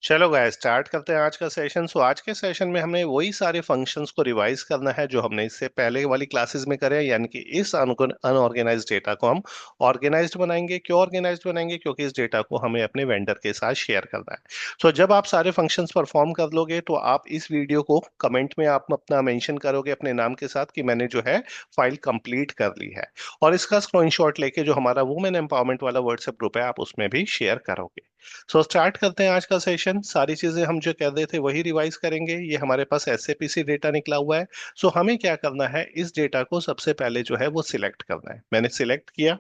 चलो guys start करते हैं आज का सेशन। आज के सेशन में हमें वही सारे फंक्शंस को रिवाइज करना है जो हमने इससे पहले वाली क्लासेस में करे हैं, यानी कि इस अनऑर्गेनाइज्ड डेटा को हम ऑर्गेनाइज्ड बनाएंगे। क्यों ऑर्गेनाइज्ड बनाएंगे? क्योंकि इस डेटा को हमें अपने वेंडर के साथ शेयर करना है। जब आप सारे फंक्शंस परफॉर्म कर लोगे तो आप इस वीडियो को कमेंट में आप अपना मेंशन करोगे अपने नाम के साथ कि मैंने जो है फाइल कंप्लीट कर ली है, और इसका स्क्रीनशॉट लेके जो हमारा वुमेन एम्पावरमेंट वाला व्हाट्सएप ग्रुप है आप उसमें भी शेयर करोगे। स्टार्ट करते हैं आज का सेशन। सारी चीजें हम जो कर रहे थे वही रिवाइज करेंगे। ये हमारे पास एसएपीसी डेटा निकला हुआ है। हमें क्या करना है, इस डेटा को सबसे पहले जो है वो सिलेक्ट करना है। मैंने सिलेक्ट किया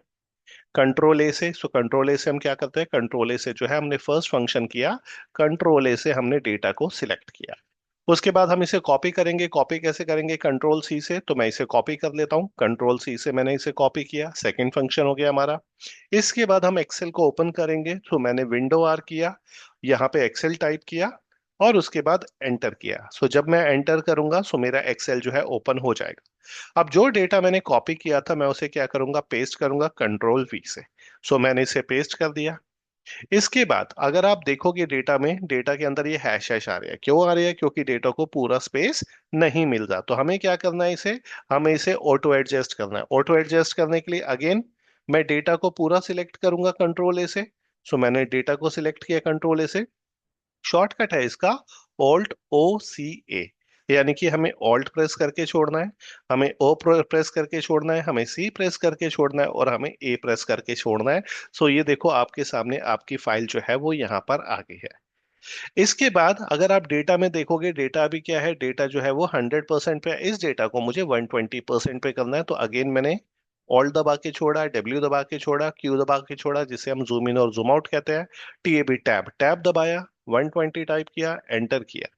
कंट्रोल ए से। कंट्रोल ए से हम क्या करते हैं, कंट्रोल ए से जो है हमने फर्स्ट फंक्शन किया, कंट्रोल ए से हमने डेटा को सिलेक्ट किया। उसके बाद हम इसे कॉपी करेंगे। कॉपी कैसे करेंगे? कंट्रोल सी से। तो मैं इसे कॉपी कर लेता हूँ, कंट्रोल सी से मैंने इसे कॉपी किया, सेकंड फंक्शन हो गया हमारा। इसके बाद हम एक्सेल को ओपन करेंगे। मैंने विंडो आर किया, यहाँ पे एक्सेल टाइप किया और उसके बाद एंटर किया। जब मैं एंटर करूंगा मेरा एक्सेल जो है ओपन हो जाएगा। अब जो डेटा मैंने कॉपी किया था मैं उसे क्या करूंगा, पेस्ट करूंगा कंट्रोल वी से। मैंने इसे पेस्ट कर दिया। इसके बाद अगर आप देखोगे डेटा में, डेटा के अंदर ये हैश हैश आ रहा है। क्यों आ रहा है? क्योंकि डेटा को पूरा स्पेस नहीं मिल रहा। तो हमें क्या करना है, इसे हमें इसे ऑटो एडजस्ट करना है। ऑटो एडजस्ट करने के लिए अगेन मैं डेटा को पूरा सिलेक्ट करूंगा कंट्रोल ए से। मैंने डेटा को सिलेक्ट किया कंट्रोल ए से। शॉर्टकट है इसका ऑल्ट ओ सी ए, यानी कि हमें ऑल्ट प्रेस करके छोड़ना है, हमें ओ प्रेस करके छोड़ना है, हमें सी प्रेस करके छोड़ना है और हमें ए प्रेस करके छोड़ना है। ये देखो आपके सामने आपकी फाइल जो है वो यहाँ पर आ गई है। इसके बाद अगर आप डेटा में देखोगे, डेटा अभी क्या है, डेटा जो है वो 100% पे है। इस डेटा को मुझे 120% पे करना है। तो अगेन मैंने ऑल्ट दबा के छोड़ा, डब्ल्यू दबा के छोड़ा, क्यू दबा के छोड़ा, जिसे हम जूम इन और जूम आउट कहते हैं। टीएबी टैब टैब दबाया, 120 टाइप किया, एंटर किया।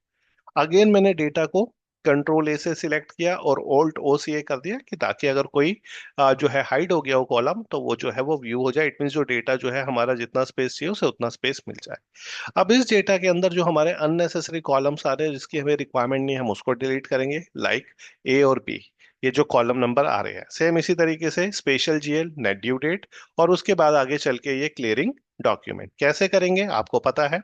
अगेन मैंने डेटा को कंट्रोल ए से सिलेक्ट किया और ऑल्ट ओ सी ए कर दिया कि ताकि अगर कोई जो है हाइड हो गया हो कॉलम तो वो जो है वो व्यू हो जाए। इट मीन जो डेटा जो है हमारा जितना स्पेस चाहिए उसे उतना स्पेस मिल जाए। अब इस डेटा के अंदर जो हमारे अननेसेसरी कॉलम्स आ रहे हैं जिसकी हमें रिक्वायरमेंट नहीं है, हम उसको डिलीट करेंगे, लाइक ए और बी। ये जो कॉलम नंबर आ रहे हैं सेम इसी तरीके से special GL, net due date, और उसके बाद आगे चल के ये क्लियरिंग डॉक्यूमेंट। कैसे करेंगे आपको पता है।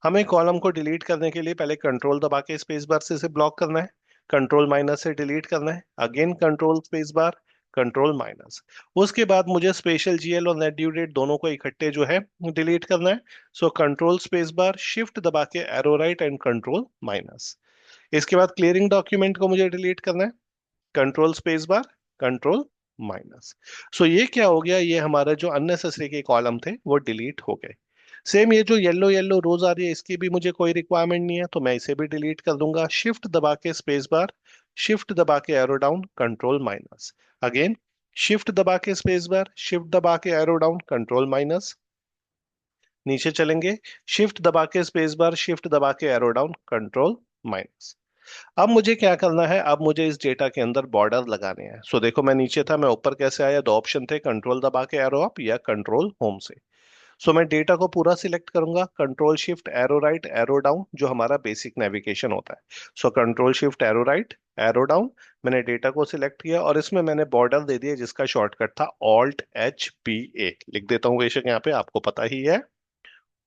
हमें कॉलम को डिलीट करने के लिए पहले कंट्रोल दबा के स्पेस बार से इसे ब्लॉक करना है, कंट्रोल माइनस से डिलीट करना है, again control space bar, control minus. उसके बाद मुझे स्पेशल जीएल और नेट ड्यू डेट दोनों को इकट्ठे जो है डिलीट करना है। कंट्रोल स्पेस बार, शिफ्ट दबा के arrow right and control minus. इसके बाद क्लियरिंग डॉक्यूमेंट को मुझे डिलीट करना है, control space bar, control minus. ये क्या हो गया, ये हमारा जो अननेसेसरी के कॉलम थे वो डिलीट हो गए। सेम ये जो येलो येलो रोज आ रही है इसकी भी मुझे कोई रिक्वायरमेंट नहीं है तो मैं इसे भी डिलीट कर दूंगा। शिफ्ट दबा के स्पेस बार, शिफ्ट दबा के arrow down, control minus. Again shift दबा के स्पेस बार, शिफ्ट दबा के एरो डाउन, कंट्रोल माइनस। नीचे चलेंगे, शिफ्ट दबा के स्पेस बार, शिफ्ट दबा के एरो डाउन, कंट्रोल माइनस। अब मुझे क्या करना है, अब मुझे इस डेटा के अंदर बॉर्डर लगाने हैं। देखो मैं नीचे था, मैं ऊपर कैसे आया, दो ऑप्शन थे, कंट्रोल दबा के एरो अप या कंट्रोल होम से। मैं डेटा को पूरा सिलेक्ट करूंगा, control shift arrow right arrow down, जो हमारा बेसिक नेविगेशन होता है। Control shift arrow right arrow down, मैंने डेटा को सिलेक्ट किया और इसमें मैंने बॉर्डर दे दिया जिसका शॉर्टकट था ऑल्ट एच पी ए। लिख देता हूँ बेशक यहाँ पे, आपको पता ही है।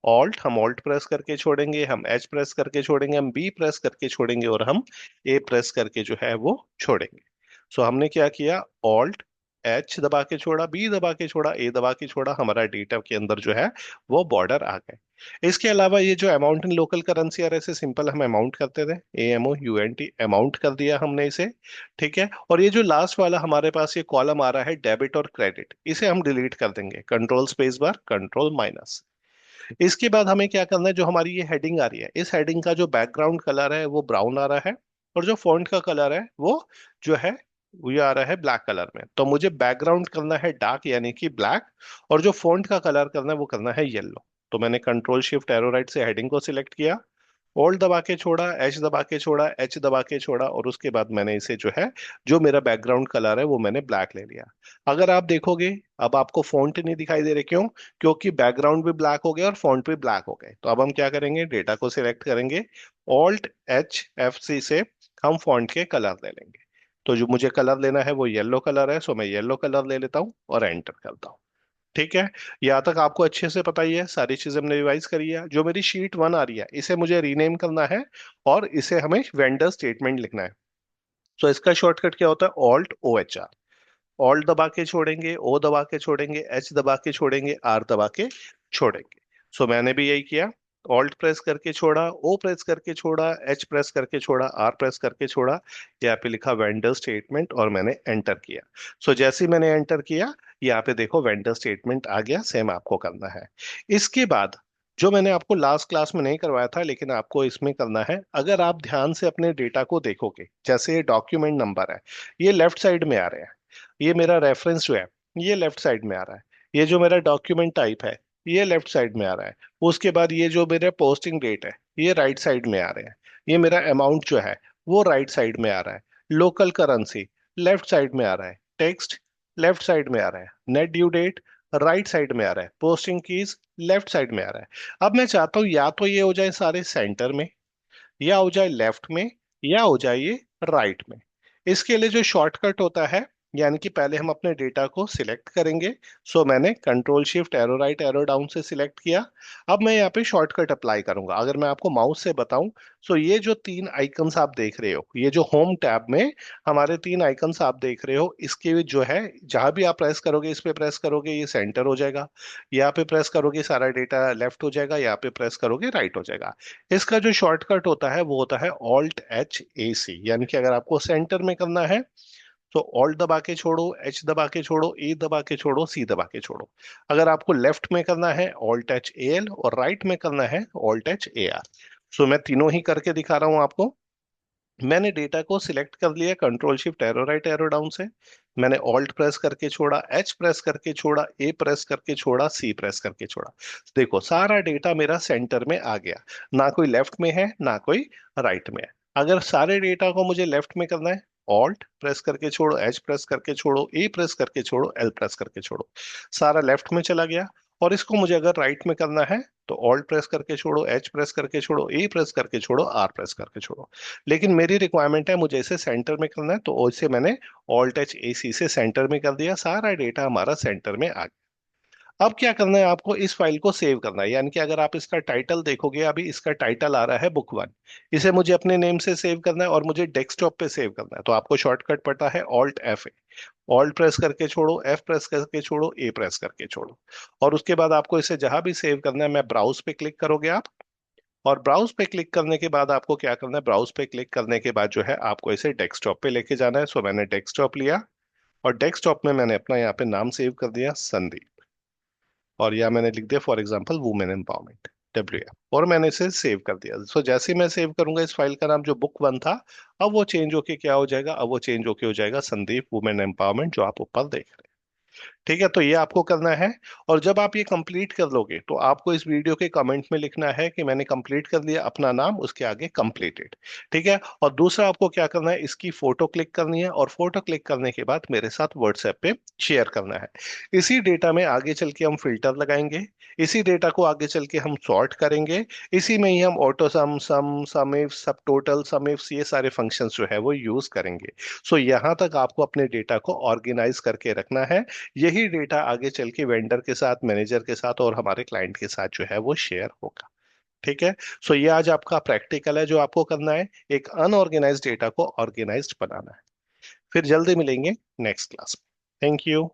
ऑल्ट, हम ऑल्ट प्रेस करके छोड़ेंगे, हम एच प्रेस करके छोड़ेंगे, हम बी प्रेस करके छोड़ेंगे और हम ए प्रेस करके जो है वो छोड़ेंगे। हमने क्या किया, ऑल्ट एच दबा के छोड़ा, बी दबा के छोड़ा, ए दबा के छोड़ा, हमारा डेटा के अंदर जो है वो बॉर्डर आ गए। इसके अलावा ये जो अमाउंट इन लोकल करेंसी आ रहे से सिंपल हम अमाउंट करते थे, A M O U N T, amount कर दिया हमने इसे। ठीक है, और ये जो लास्ट वाला हमारे पास ये कॉलम आ रहा है डेबिट और क्रेडिट, इसे हम डिलीट कर देंगे, control space bar, control minus. इसके बाद हमें क्या करना है, जो हमारी ये हेडिंग आ रही है इस हेडिंग का जो बैकग्राउंड कलर है वो ब्राउन आ रहा है, और जो फॉन्ट का कलर है वो जो है वो ये आ रहा है ब्लैक कलर में। तो मुझे बैकग्राउंड करना है डार्क यानी कि ब्लैक, और जो फॉन्ट का कलर करना है वो करना है येलो। तो मैंने कंट्रोल शिफ्ट एरो राइट से हेडिंग को सिलेक्ट किया, ओल्ड दबा के छोड़ा, एच दबा के छोड़ा, एच दबा के छोड़ा, और उसके बाद मैंने इसे जो है, जो मेरा बैकग्राउंड कलर है वो मैंने ब्लैक ले लिया। अगर आप देखोगे अब आपको फॉन्ट नहीं दिखाई दे रहे, क्यों? क्योंकि बैकग्राउंड भी ब्लैक हो गया और फॉन्ट भी ब्लैक हो गए। तो अब हम क्या करेंगे, डेटा को सिलेक्ट करेंगे, ऑल्ट एच एफ सी से हम फॉन्ट के कलर ले लेंगे। तो जो मुझे कलर लेना है वो येलो कलर है, मैं येलो कलर ले लेता हूँ और एंटर करता हूँ। ठीक है, यहाँ तक आपको अच्छे से पता ही है, सारी चीजें हमने रिवाइज करी है। जो मेरी शीट 1 आ रही है इसे मुझे रीनेम करना है और इसे हमें वेंडर स्टेटमेंट लिखना है। तो इसका शॉर्टकट क्या होता है, Alt O H R. Alt दबा के छोड़ेंगे, ओ दबा के छोड़ेंगे, एच दबा के छोड़ेंगे, आर दबा के छोड़ेंगे। सो मैंने भी यही किया, ऑल्ट प्रेस करके छोड़ा, ओ प्रेस करके छोड़ा, एच प्रेस करके छोड़ा, आर प्रेस करके छोड़ा। यहाँ पे लिखा वेंडर स्टेटमेंट और मैंने एंटर किया। सो जैसे ही मैंने एंटर किया, यहाँ पे देखो वेंडर स्टेटमेंट आ गया, सेम आपको करना है। इसके बाद जो मैंने आपको लास्ट क्लास में नहीं करवाया था लेकिन आपको इसमें करना है, अगर आप ध्यान से अपने डेटा को देखोगे, जैसे ये डॉक्यूमेंट नंबर है, ये लेफ्ट साइड में आ रहे हैं। ये मेरा रेफरेंस जो है ये लेफ्ट साइड में आ रहा है। ये जो मेरा डॉक्यूमेंट टाइप है ये लेफ्ट साइड में आ रहा है। उसके बाद ये जो मेरा पोस्टिंग डेट है ये राइट साइड में आ रहे हैं। ये मेरा अमाउंट जो है वो राइट साइड में आ रहा है। लोकल करेंसी लेफ्ट साइड में आ रहा है। टेक्स्ट लेफ्ट साइड में आ रहा है। Net due date right side में आ रहा है। पोस्टिंग कीज लेफ्ट साइड में आ रहा है। अब मैं चाहता हूँ या तो ये हो जाए सारे सेंटर में, या हो जाए लेफ्ट में, या हो जाए ये राइट में। इसके लिए जो शॉर्टकट होता है, यानी कि पहले हम अपने डेटा को सिलेक्ट करेंगे। सो मैंने control shift arrow right arrow down से सिलेक्ट किया। अब मैं यहाँ पे शॉर्टकट अप्लाई करूंगा। अगर मैं आपको माउस से बताऊं, सो ये जो तीन आइकन्स आप देख रहे हो, ये जो होम टैब में हमारे तीन आइकन्स आप देख रहे हो, इसके जो है जहां भी आप प्रेस करोगे, इस पे प्रेस करोगे ये सेंटर हो जाएगा। यहाँ पे प्रेस करोगे सारा डेटा लेफ्ट हो जाएगा, यहाँ पे प्रेस करोगे राइट हो जाएगा। इसका जो शॉर्टकट होता है वो होता है ऑल्ट एच ए सी, यानी कि अगर आपको सेंटर में करना है तो ऑल्ट दबा के छोड़ो, एच दबा के छोड़ो, ए दबा के छोड़ो, सी दबा के छोड़ो। अगर आपको लेफ्ट में करना है ऑल्ट एच ए एल और राइट में करना है ऑल्ट एच ए आर। सो मैं तीनों ही करके दिखा रहा हूं आपको। मैंने डेटा को सिलेक्ट कर लिया control shift arrow right arrow down से। मैंने ऑल्ट प्रेस करके छोड़ा, एच प्रेस करके छोड़ा, ए प्रेस करके छोड़ा, सी प्रेस करके छोड़ा। देखो सारा डेटा मेरा सेंटर में आ गया, ना कोई लेफ्ट में है ना कोई राइट में है। अगर सारे डेटा को मुझे लेफ्ट में करना है, ऑल्ट प्रेस करके छोड़ो, एच प्रेस करके छोड़ो, ए प्रेस करके छोड़ो, एल प्रेस करके छोड़ो, सारा लेफ्ट में चला गया। और इसको मुझे अगर राइट में करना है तो ऑल्ट प्रेस करके छोड़ो, एच प्रेस करके छोड़ो, ए प्रेस करके छोड़ो, आर प्रेस करके छोड़ो। लेकिन मेरी रिक्वायरमेंट है मुझे इसे सेंटर में करना है, तो इसे मैंने ऑल्ट एच ए सी से सेंटर में कर दिया, सारा डेटा हमारा सेंटर में आ गया। अब क्या करना है, आपको इस फाइल को सेव करना है। यानी कि अगर आप इसका टाइटल देखोगे, अभी इसका टाइटल आ रहा है बुक 1। इसे मुझे अपने नेम से सेव करना है और मुझे डेस्कटॉप पे सेव करना है। तो आपको शॉर्टकट पड़ता है alt F A. Alt press करके छोड़ो, एफ प्रेस करके छोड़ो, ए प्रेस करके छोड़ो। और उसके बाद आपको इसे जहां भी सेव करना है, मैं ब्राउज पे क्लिक करोगे आप। और ब्राउज पे क्लिक करने के बाद आपको क्या करना है, ब्राउज पे क्लिक करने के बाद जो है आपको इसे डेस्कटॉप पे लेके जाना है। सो मैंने डेस्कटॉप लिया और डेस्कटॉप में मैंने अपना यहाँ पे नाम सेव कर दिया संदीप। और या मैंने लिख दिया for example women empowerment, W M, और मैंने इसे सेव कर दिया। सो जैसे ही मैं सेव करूंगा, इस फाइल का नाम जो बुक 1 था, अब वो चेंज होके क्या हो जाएगा, अब वो चेंज होके हो जाएगा संदीप वुमेन एम्पावरमेंट, जो आप ऊपर देख रहे हैं। ठीक है, तो ये आपको करना है। और जब आप ये कंप्लीट कर लोगे तो आपको इस वीडियो के कमेंट में लिखना है कि मैंने कंप्लीट कर लिया, अपना नाम उसके आगे कंप्लीटेड। ठीक है, और दूसरा आपको क्या करना है, इसकी फोटो क्लिक करनी है और फोटो क्लिक करने के बाद मेरे साथ व्हाट्सएप पे शेयर करना है। इसी डेटा में आगे चल के हम फिल्टर लगाएंगे, इसी डेटा को आगे चल के हम सॉर्ट करेंगे, इसी में ही हम ऑटो सम, सम इफ, सब टोटल, सम इफ, ये सारे फंक्शंस जो है वो यूज करेंगे। सो यहाँ तक आपको अपने डेटा को ऑर्गेनाइज करके रखना है। यही डेटा आगे चल के वेंडर के साथ, मैनेजर के साथ और हमारे क्लाइंट के साथ जो है वो शेयर होगा। ठीक है, सो ये आज आपका प्रैक्टिकल है जो आपको करना है, एक अनऑर्गेनाइज्ड डेटा को ऑर्गेनाइज्ड बनाना है। फिर जल्दी मिलेंगे नेक्स्ट क्लास में। Thank you.